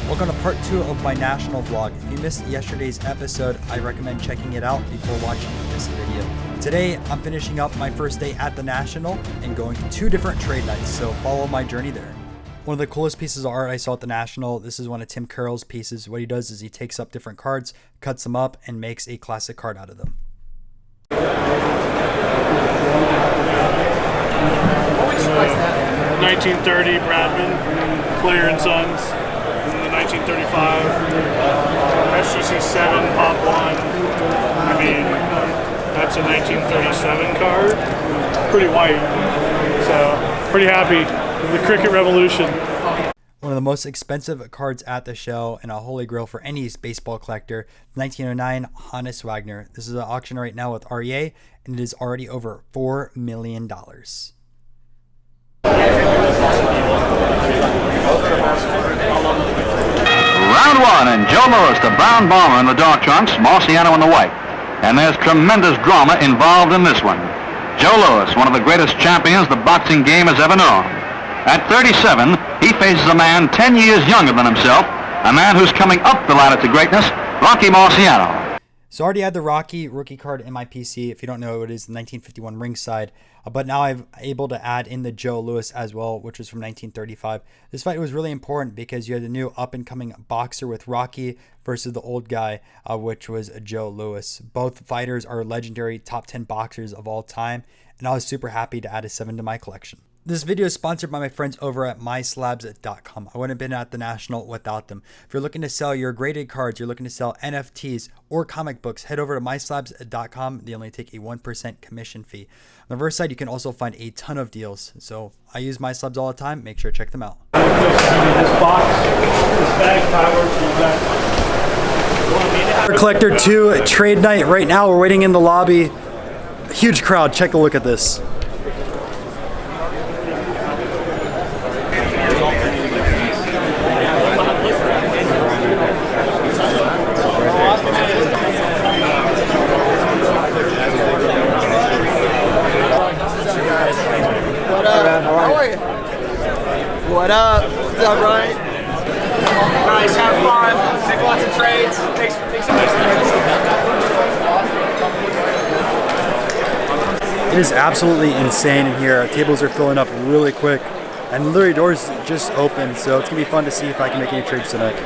Welcome to part 2 of my national vlog. If you missed yesterday's episode, I recommend checking it out before watching this video. Today, I'm finishing up my first day at the National and going to 2 different trade nights, so follow my journey there. One of the coolest pieces of art I saw at the National, this is one of Tim Carroll's pieces. What he does is he takes up different cards, cuts them up, and makes a classic card out of them. 1930 Bradman, Player and Sons. And the 1935 NSCC 7 Pop 1. I mean, that's a 1937 card. Pretty white. So, pretty happy with the Cricket Revolution. One of the most expensive cards at the show and a holy grail for any baseball collector, 1909 Honus Wagner. This is an auction right now with REA, and it is already over $4 million. Round 1, and Joe Lewis, the brown bomber in the dark trunks, Marciano in the white. And there's tremendous drama involved in this one. Joe Lewis, one of the greatest champions the boxing game has ever known. At 37, he faces a man 10 years younger than himself, a man who's coming up the ladder to greatness, Rocky Marciano. So I already had the Rocky rookie card in my PC. If you don't know, it is the 1951 ringside. But now I'm able to add in the Joe Lewis as well, which is from 1935. This fight was really important because you had the new up-and-coming boxer with Rocky versus the old guy, which was Joe Lewis. Both fighters are legendary top 10 boxers of all time, and I was super happy to add a 7 to my collection. This video is sponsored by my friends over at myslabs.com. I wouldn't have been at the National without them. If you're looking to sell your graded cards, you're looking to sell NFTs or comic books, head over to myslabs.com. They only take a 1% commission fee. On the reverse side, you can also find a ton of deals. So I use MySlabs all the time. Make sure to check them out. CardCollector2 trade night. Right now, we're waiting in the lobby. Huge crowd. Check a look at this. What up? What's up, Ryan? Guys, have fun. Make lots of trades. It is absolutely insane in here. Tables are filling up really quick, and literally doors just opened, so it's gonna be fun to see if I can make any trades tonight.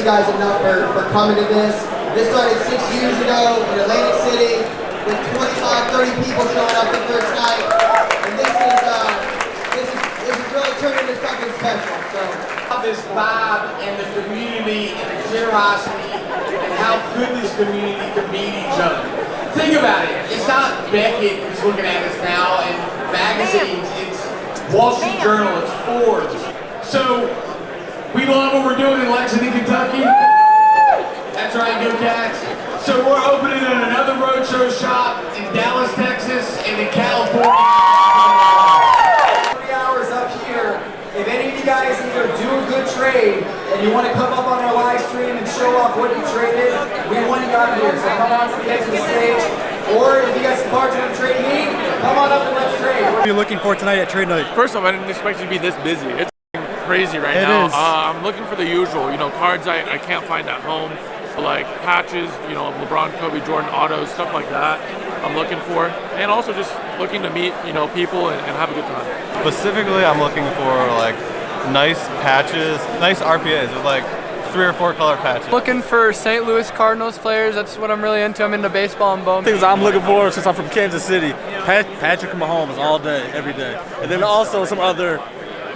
Guys enough for coming to this. This started 6 years ago in Atlantic City with 25-30 people showing up the first night, and this is really turning into something special. So this vibe and the community and the generosity and how good this community can meet each other. Think about it. It's not Beckett who's looking at us now and magazines. It's Wall Street Journal. It's Forbes. So we love what we're doing in Lexington, Kentucky. That's right, go Cats. So we're opening another roadshow shop in Dallas, Texas, and in California. 3 hours up here. If any of you guys either do a good trade and you want to come up on our live stream and show off what you traded, we want you out here. So come on to the edge of the stage. Or if you got some cards you want to trade me, come on up and let's trade. What are you looking for tonight at trade night? First off, I didn't expect it to be this busy. It's crazy right now. I'm looking for the usual, cards I can't find at home, like patches, LeBron, Kobe, Jordan autos, stuff like that. I'm looking for, and also just looking to meet, people and have a good time. Specifically, I'm looking for like nice patches, nice RPAs with like 3 or 4 color patches. Looking for St. Louis Cardinals players. That's what I'm really into. I'm into baseball and bone. Things I'm looking for since I'm from Kansas City. Patrick Mahomes all day, every day, and then also some other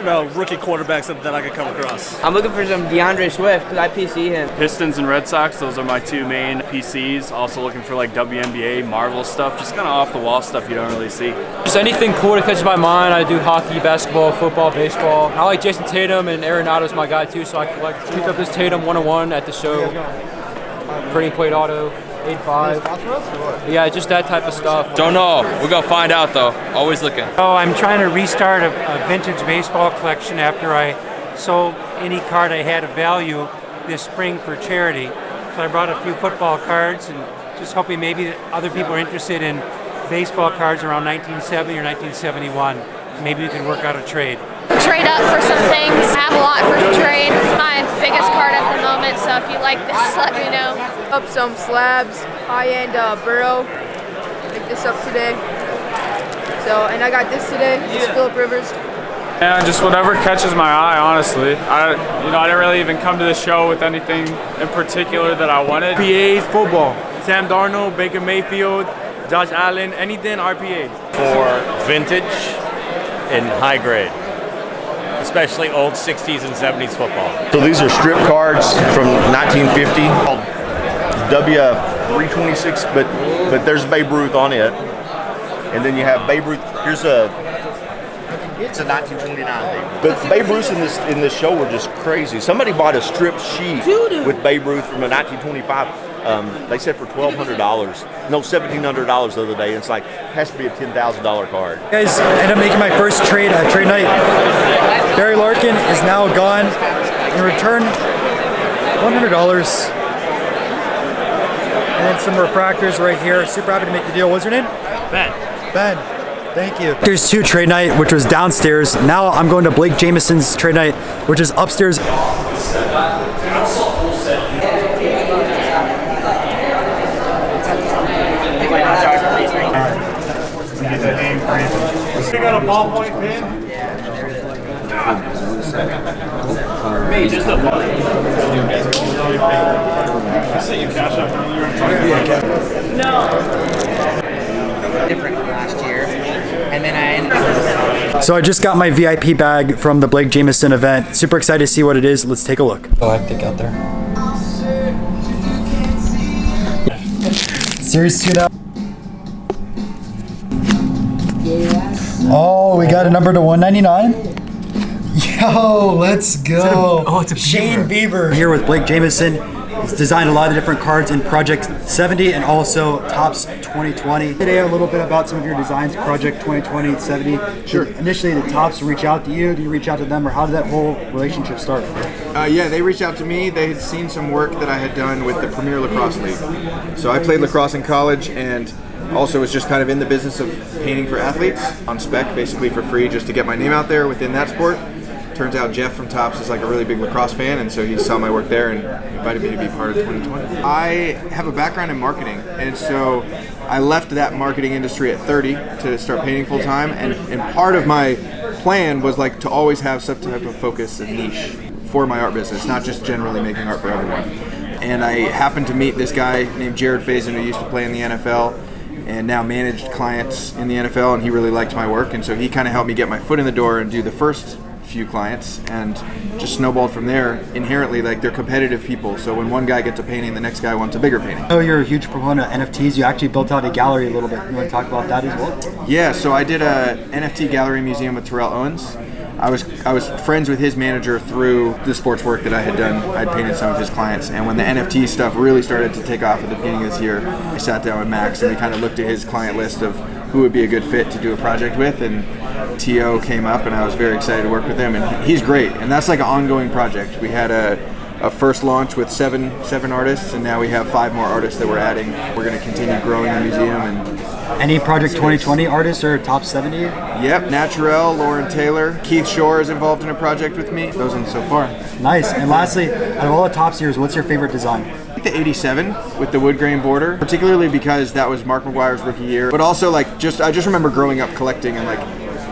rookie quarterbacks that I could come across. I'm looking for some DeAndre Swift because I PC him. Pistons and Red Sox, those are my two main PCs. Also looking for like WNBA, Marvel stuff, just kind of off the wall stuff you don't really see. Just anything cool that catches my mind. I do hockey, basketball, football, baseball. I like Jason Tatum, and Arenado's my guy too, so I collect. Picked up this Tatum 101 at the show. Printing plate auto. 85. Yeah, just that type of stuff. Don't know. We're gonna find out though. Always looking. Oh, I'm trying to restart a vintage baseball collection after I sold any card I had of value this spring for charity. So I brought a few football cards and just hoping maybe that other people are interested in baseball cards around 1970 or 1971. Maybe we can work out a trade. Trade up for some things. I have a lot for trade. My biggest card at the moment, so if you like this, let me know. Up some slabs, high-end Burrow. Picked this up today. So, and I got this today. This is Phillip Rivers. Yeah, just whatever catches my eye, honestly. I didn't really even come to the show with anything in particular that I wanted. RPAs, football. Sam Darnold, Baker Mayfield, Josh Allen, anything RPA. For vintage and high grade, especially old 60s and 70s football. So these are strip cards from 1950 called W326, but there's Babe Ruth on it. And then you have Babe Ruth. It's a 1929 Babe Ruth. But Babe Ruth in this show were just crazy. Somebody bought a strip sheet with Babe Ruth from a 1925. They said for $1,200, no, $1,700 the other day. And it's like, it has to be a $10,000 card. Guys, ended up making my first trade night. Barry Larkin is now gone. In return, $100. And then some refractors right here. Super happy to make the deal. What's your name? Ben. Ben. Thank you. There's 2 trade night, which was downstairs. Now I'm going to Blake Jamison's trade night, which is upstairs. You got a ballpoint pen? Me, just a ball. I sent you cash up earlier. No. Different than last year. And then I ended up. So I just got my VIP bag from the Blake Jamison event. Super excited to see what it is. Let's take a look. Oh, I think out there. Series 2 now. Oh, we got a number to 199. Yo, let's go. It's a Shane Bieber. Here with Blake Jamison. He's designed a lot of different cards in Project 70 and also Topps 2020. Today a little bit about some of your designs, Project 2020, 70. Sure. Initially, the Topps reach out to you. Do you reach out to them, or how did that whole relationship start? Yeah, they reached out to me. They had seen some work that I had done with the Premier Lacrosse League. So I played lacrosse in college and also was just kind of in the business of painting for athletes on spec, basically for free, just to get my name out there within that sport. Turns out Jeff from Topps is like a really big lacrosse fan, and so he saw my work there and invited me to be part of 2020. I have a background in marketing, and so I left that marketing industry at 30 to start painting full time, and part of my plan was like to always have some type of focus and niche for my art business, not just generally making art for everyone. And I happened to meet this guy named Jared Faison, who used to play in the NFL and now managed clients in the NFL, and he really liked my work, and so he kind of helped me get my foot in the door and do the first few clients, and just snowballed from there. Inherently, like, they're competitive people, so when one guy gets a painting, the next guy wants a bigger painting. Oh, you're a huge proponent of NFTs. You actually built out a gallery a little bit. You want to talk about that as well? Yeah, so I did a NFT gallery museum with Terrell Owens. I was friends with his manager through the sports work that I had done. I'd painted some of his clients, and when the NFT stuff really started to take off at the beginning of this year, I sat down with Max and we kind of looked at his client list of who would be a good fit to do a project with, and T.O. came up, and I was very excited to work with him, and he's great, and that's like an ongoing project. We had a first launch with seven artists, and now we have 5 more artists that we're adding. We're going to continue growing the museum. And any Project 2020 artists or top 70? Yep, Naturel, Lauren Taylor, Keith Shore is involved in a project with me. Those ones so far. Nice. And lastly, out of all the Topps years, what's your favorite design? I think the 87 with the wood grain border, particularly because that was Mark McGuire's rookie year. But also, like, I just remember growing up collecting, and like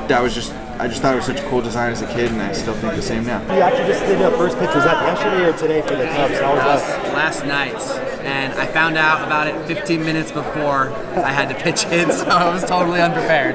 I just thought it was such a cool design as a kid, and I still think the same now. You actually just did the first pitch. Was that yesterday or today for the Topps? Last night, and I found out about it 15 minutes before I had to pitch it, so I was totally unprepared.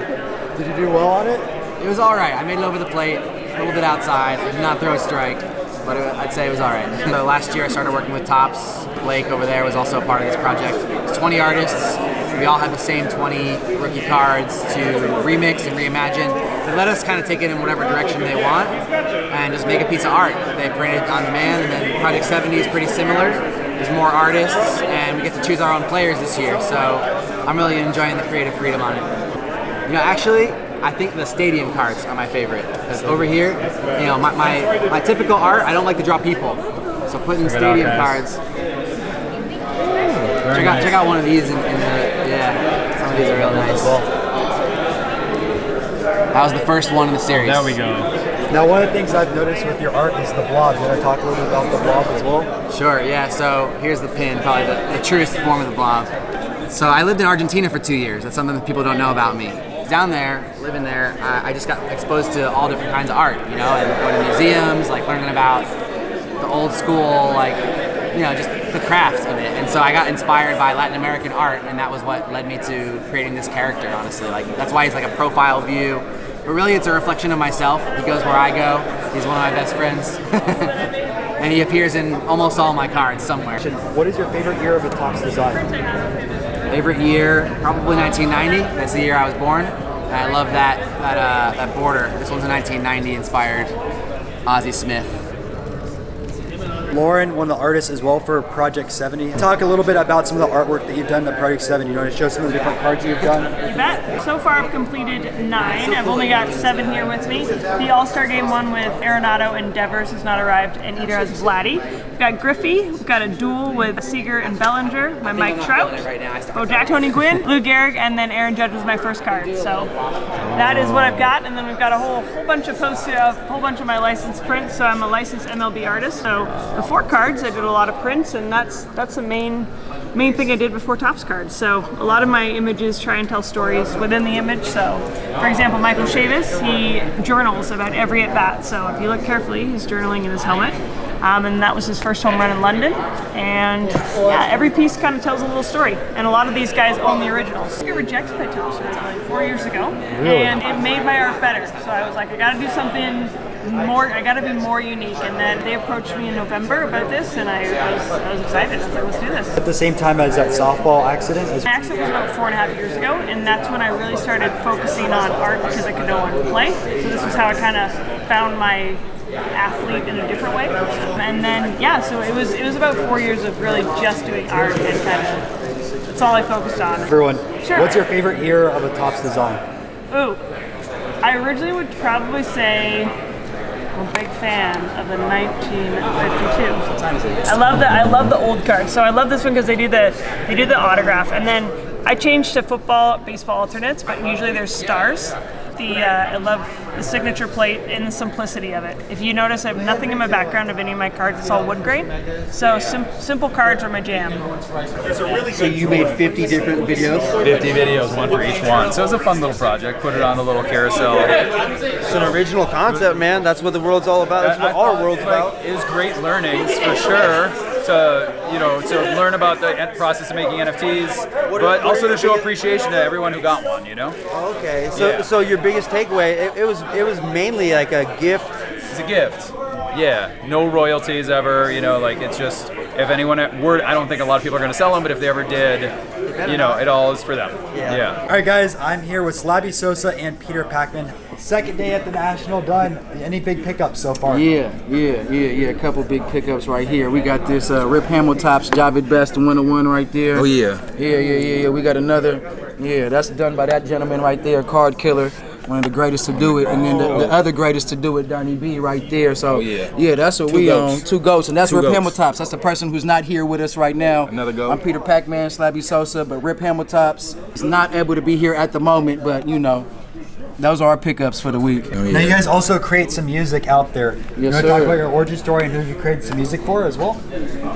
Did you do well on it? It was all right. I made it over the plate. little bit outside. I did not throw a strike, but I'd say it was all right. So last year I started working with Topps. Blake over there was also a part of this project. It's 20 artists. We all had the same 20 rookie cards to remix and reimagine. They let us kind of take it in whatever direction they want and just make a piece of art that they printed on demand. And then Project 70 is pretty similar. There's more artists, and we get to choose our own players this year. So I'm really enjoying the creative freedom on it. You know, actually, I think the stadium cards are my favorite. Because over here, you know, my typical art, I don't like to draw people. So putting stadium cards. Check out one of these in the, yeah, some of these are real nice. That was the first one in the series. There we go. Now, one of the things I've noticed with your art is the blob. You want to talk a little bit about the blob as well? Sure, yeah. So here's the pin, probably the truest form of the blob. So I lived in Argentina for 2 years. That's something that people don't know about me. Down there, living there, I just got exposed to all different kinds of art, you know, and going to museums, like learning about the old school, like, you know, just the craft of it. And so I got inspired by Latin American art, and that was what led me to creating this character, honestly. Like, that's why he's like a profile view. But really, it's a reflection of myself. He goes where I go. He's one of my best friends. And he appears in almost all my cards somewhere. What is your favorite year of a Topps design? Favorite year, probably 1990. That's the year I was born. And I love that border. This one's a 1990 inspired Ozzie Smith. Lauren, one of the artists as well for Project 70. Talk a little bit about some of the artwork that you've done in Project 70. You want to show some of the different cards you've done? You bet. So far I've completed 9. I've only got 7 here with me. The All-Star Game one with Arenado and Devers has not arrived, and either has Vladdy. We've got Griffey. We've got a duel with Seager and Bellinger. My Mike Trout. Bojack, Tony Gwynn, Lou Gehrig, and then Aaron Judge was my first card. So that is what I've got, and then we've got a whole bunch of posters, a whole bunch of my licensed prints. So I'm a licensed MLB artist. So before cards, I did a lot of prints, and that's the main thing I did before Topps cards. So a lot of my images try and tell stories within the image. So, for example, Michael Chavis, he journals about every at bat. So if you look carefully, he's journaling in his helmet. And that was his first home run in London. And yeah, every piece kind of tells a little story. And a lot of these guys own the originals. I got rejected by Topps like 4 years ago, and it made my art better. So I was like, I got to do something more. I got to be more unique. And then they approached me in November about this, and I was excited. I was like, let's do this. At the same time as that softball accident? My accident was about 4.5 years ago, and that's when I really started focusing on art because I could no longer play. So this was how I kind of found my athlete in a different way. And then yeah, so it was about 4 years of really just doing art, and kind of that's all I focused on. Everyone, sure. What's your favorite year of a Topps design? Ooh, I originally would probably say I'm a big fan of the 1952. I love the old cards. So I love this one because they do the autograph, and then I changed to football, baseball alternates, but usually there's stars. I love the signature plate and the simplicity of it. If you notice, I have nothing in my background of any of my cards. It's all wood grain. So simple cards are my jam. So you made 50 different videos? 50 videos, one for each one. So it was a fun little project. Put it on a little carousel. It's an original concept, man. That's what the world's all about. That's what our world's about. It was great learnings for sure. To learn about the process of making NFTs, but also to show appreciation to everyone who got one. Okay, so your biggest takeaway, it was mainly like a gift. It's a gift. Yeah, no royalties ever. It's just if anyone I don't think a lot of people are going to sell them, but if they ever did, it all is for them. Yeah. All right, guys, I'm here with Slabby Sosa and Peter Packman. Second day at the National done. Any big pickups so far? Yeah. A couple big pickups right here. We got this Rip Hamill Topps Javid Best 101 right there. Oh yeah. Yeah. We got another. Yeah, that's done by that gentleman right there, Card Killer. One of the greatest to do it, and then the other greatest to do it, Donnie B, right there. So yeah, that's what we own. 2 goats, and that's Rip Hamill Topps. That's the person who's not here with us right now. Another goat. I'm Peter Packman, Slabby Sosa, but Rip Hamill Topps is not able to be here at the moment, but those are our pickups for the week. Now you guys also create some music out there. Yes, you want to talk about your origin story and who you created some music for as well?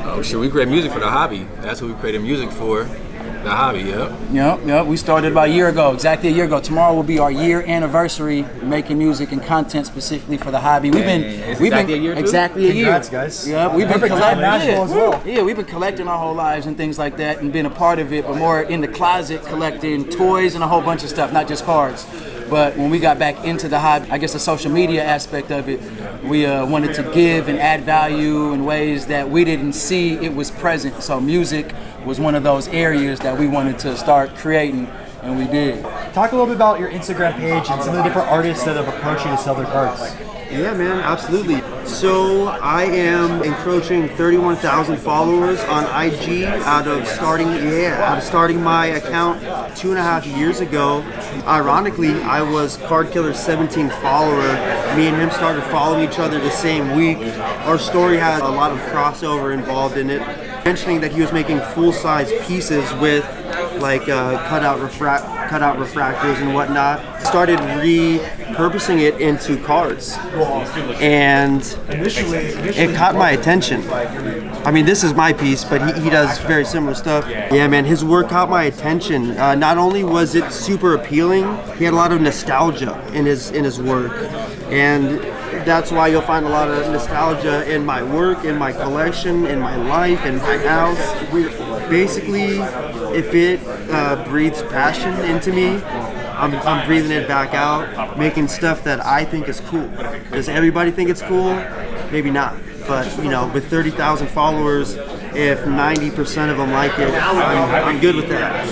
Oh shit, we create music for the hobby. That's what we created music for. The hobby, Yep. We started about a year ago, exactly a year ago. Tomorrow will be our year anniversary making music and content specifically for the hobby. We've been exactly a year. Exactly a year. Congrats, guys. Yeah, we've been collecting as well. Yeah, we've been collecting our whole lives and things like that, and been a part of it, but more in the closet collecting toys and a whole bunch of stuff, not just cards. But when we got back into the hobby, I guess the social media aspect of it, we wanted to give and add value in ways that we didn't see it was present. So music was one of those areas that we wanted to start creating, and we did. Talk a little bit about your Instagram page and some of the different artists that have approached you to sell their cards. Yeah, man, absolutely. So I am encroaching 31,000 followers on IG out of starting my account 2.5 years ago. Ironically, I was CardKiller's 17th follower. Me and him started following each other the same week. Our story has a lot of crossover involved in it. Mentioning that he was making full-size pieces with like cutout refractors and whatnot. Started repurposing it into cards, and it caught my attention. I mean, this is my piece, but he does very similar stuff. Yeah, man, his work caught my attention. Not only was it super appealing, he had a lot of nostalgia in his work, and that's why you'll find a lot of nostalgia in my work, in my collection, in my life, in my house. Basically, if it breathes passion into me, I'm breathing it back out, making stuff that I think is cool. Does everybody think it's cool? Maybe not. But you know, with 30,000 followers, if 90% of them like it, I'm good with that.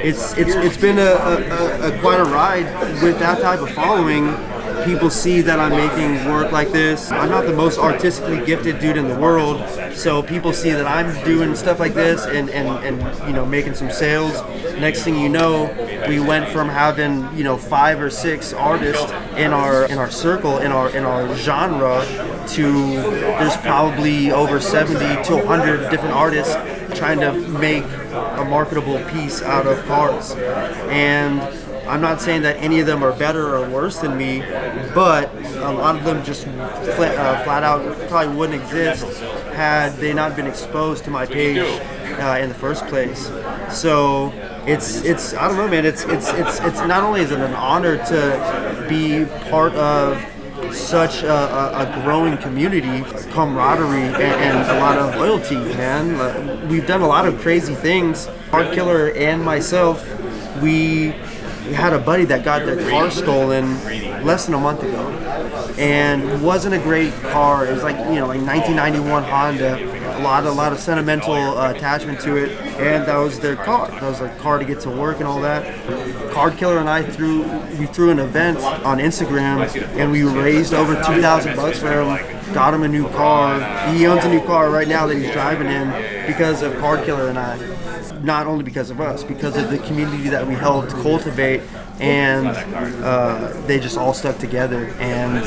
It's been a quite a ride with that type of following. People see that I'm making work like this. I'm not the most artistically gifted dude in the world, so people see that I'm doing stuff like this and you know, making some sales. Next thing you know, we went from having, you know, 5 or 6 artists in our circle, in our genre, to there's probably over 70 to 100 different artists trying to make a marketable piece out of cards. And I'm not saying that any of them are better or worse than me, but a lot of them just flat out probably wouldn't exist had they not been exposed to my page in the first place. So it's I don't know, man. It's not only is it an honor to be part of such a growing community, camaraderie, and a lot of loyalty, man. We've done a lot of crazy things. CardKiller and myself, we had a buddy that got their car stolen less than a month ago, and it wasn't a great car. It was like, you know, like 1991 Honda, a lot of sentimental attachment to it, and that was their car. That was their car to get to work and all that. CardKiller and I threw an event on Instagram, and we raised over $2,000 for him. Got him a new car. He owns a new car right now that he's driving in because of CardKiller and I. Not only because of us, because of the community that we helped cultivate, and they just all stuck together and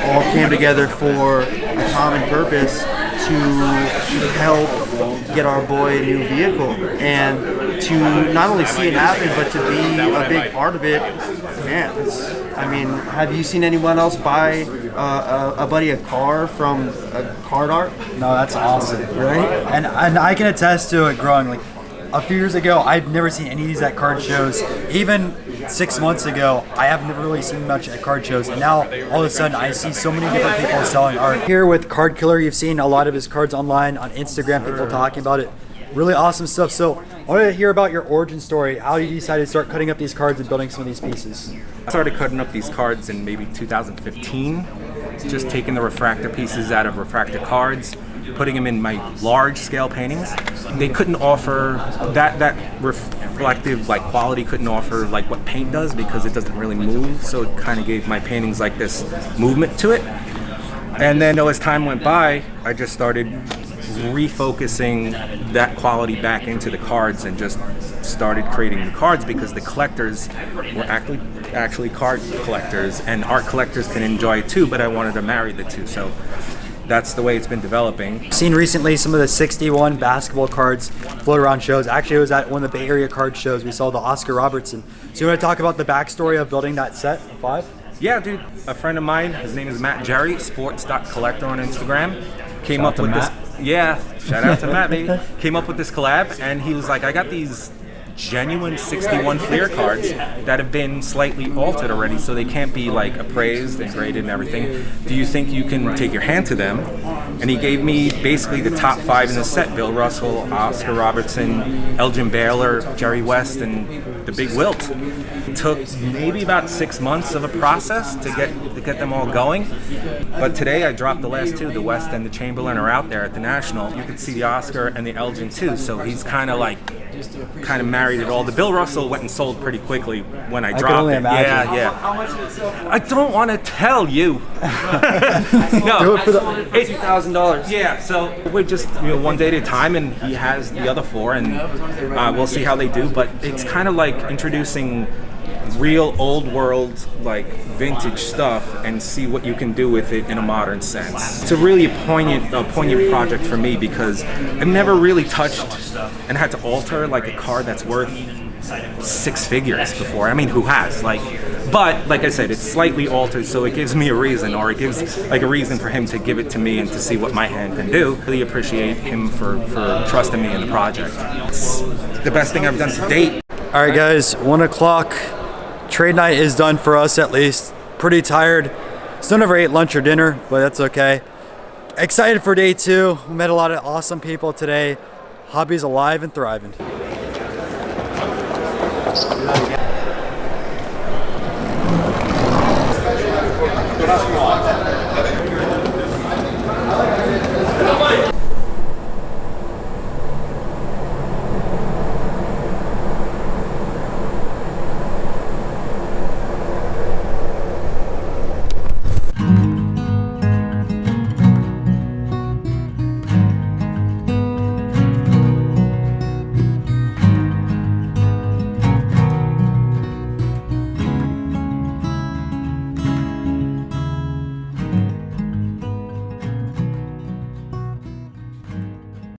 all came together for a common purpose to help get our boy a new vehicle, and to not only see it happen, but to be a big part of it. Man, I mean, have you seen anyone else buy a buddy a car from Card Art? No, that's awesome, right? And I can attest to it growing. Like, a few years ago, I've never seen any of these at card shows. Even 6 months ago, I have never really seen much at card shows. And now, all of a sudden, I see so many different people selling art. Here with CardKiller, you've seen a lot of his cards online, on Instagram, people talking about it. Really awesome stuff. So, I want to hear about your origin story. How you decided to start cutting up these cards and building some of these pieces. I started cutting up these cards in maybe 2015. Just taking the refractor pieces out of refractor cards, putting them in my large scale paintings. They couldn't offer that reflective like quality, couldn't offer like what paint does because it doesn't really move, so it kind of gave my paintings like this movement to it. And then as time went by, I just started refocusing that quality back into the cards and just started creating the cards because the collectors were actually card collectors, and art collectors can enjoy it too, but I wanted to marry the two, so that's the way it's been developing. I've seen recently some of the 61 basketball cards float around shows. Actually, it was at one of the Bay Area card shows. We saw the Oscar Robertson. So you want to talk about the backstory of building that set of 5? Yeah, dude. A friend of mine, his name is Matt Jerry, sports.collector on Instagram, came up with this. Yeah, shout out to Matt, baby. Came up with this collab, and he was like, I got these genuine 61 Fleer cards that have been slightly altered already, so they can't be like appraised and graded and everything. Do you think you can take your hand to them? And he gave me basically the top 5 in the set: Bill Russell, Oscar Robertson, Elgin Baylor, Jerry West, and the Big Wilt. took maybe about 6 months of a process to get them all going. But today I dropped the last two. The West and the Chamberlain are out there at the National. You can see the Oscar and the Elgin too. So he's kind of married it all. The Bill Russell went and sold pretty quickly when I dropped only it. imagine. Yeah. I don't want to tell you. No. Do it for the $2,000. Yeah, so we're just one day at a time, and he has the other four, and we'll see how they do. But it's kind of like introducing real old world, like vintage stuff, and see what you can do with it in a modern sense. It's a really poignant project for me because I've never really touched and had to alter like a card that's worth 6 figures before. I mean, who has? But like I said, it's slightly altered, so it gives me a reason, or it gives like a reason for him to give it to me and to see what my hand can do. Really appreciate him for trusting me in the project. It's the best thing I've done to date. All right, guys, 1 o'clock. Trade night is done for us, at least. Pretty tired. Still never ate lunch or dinner, but that's okay. Excited for day 2. We met a lot of awesome people today. Hobby's alive and thriving. Good